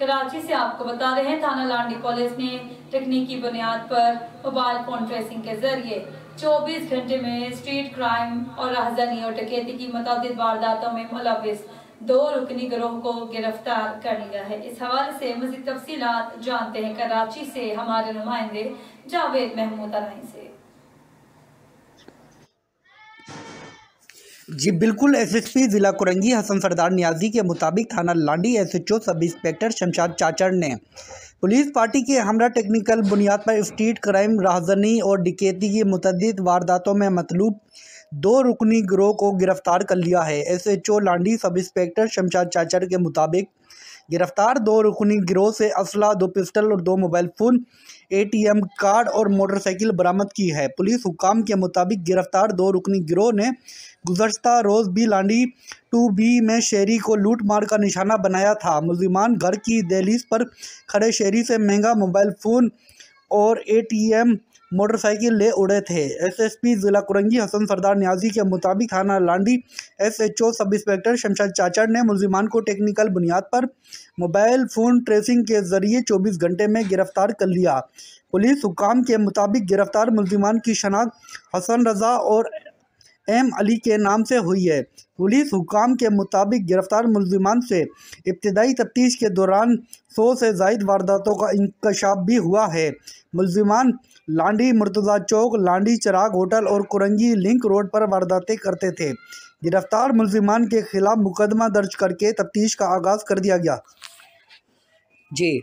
कराची से आपको बता रहे हैं, थाना लांडी पुलिस ने तकनीकी बुनियाद पर मोबाइल फोन ट्रेसिंग के जरिए 24 घंटे में स्ट्रीट क्राइम और राहजनी और डकैती की मुतअद्दिद वारदातों में मुलव्विस 2 रुकनी गिरोह को गिरफ्तार कर लिया है। इस हवाले से मज़ीद तफसीलात जानते हैं कराची से हमारे नुमाइंदे जावेद महमूद अलाई से। जी बिल्कुल, एसएसपी जिला कुरंगी हसन सरदार नियाजी के मुताबिक थाना Landhi SHO sub inspector Shamshad Chachar ने पुलिस पार्टी के हमरा टेक्निकल बुनियाद पर स्ट्रीट क्राइम, राहजनी और डकैती की मुतअद्दिद वारदातों में मतलूब 2 रुकनी गिरोह को गिरफ्तार कर लिया है। एसएचओ लांडी सब इंस्पेक्टर शमशाद चाचड़ के मुताबिक गिरफ्तार 2 रुकनी गिरोह से असला, 2 पिस्टल और 2 मोबाइल फ़ोन, एटीएम कार्ड और मोटरसाइकिल बरामद की है। पुलिस हुक्काम के मुताबिक गिरफ्तार 2 रुकनी गिरोह ने गुज़श्ता रोज़ भी लांडी 2B में शहरी को लूट मार का निशाना बनाया था। मुलजिमान घर की दहलीज पर खड़े शहरी से महंगा मोबाइल फ़ोन और एटीएम मोटरसाइकिल ले उड़े थे। एसएसपी जिला कुरंगी हसन सरदार नियाजी के मुताबिक थाना Landhi SHO sub inspector Shamshad Chachar ने मुलजिमान को टेक्निकल बुनियाद पर मोबाइल फ़ोन ट्रेसिंग के जरिए 24 घंटे में गिरफ्तार कर लिया। पुलिस हुक्काम के मुताबिक गिरफ्तार मुलजिमान की शनाख्त हसन रज़ा और एम अली के नाम से हुई है। पुलिस हुक्काम के मुताबिक गिरफ्तार मुलजिमान से इब्तिदाई तफ्तीश के दौरान 100 से ज़ायद वारदातों का इंकशाफ भी हुआ है। मुलजिमान लांडी मुर्तज़ा चौक, लांडी चिराग होटल और कुरंगी लिंक रोड पर वारदातें करते थे। गिरफ्तार मुलजिमान के खिलाफ मुकदमा दर्ज करके तफ्तीश का आगाज़ कर दिया गया। जी।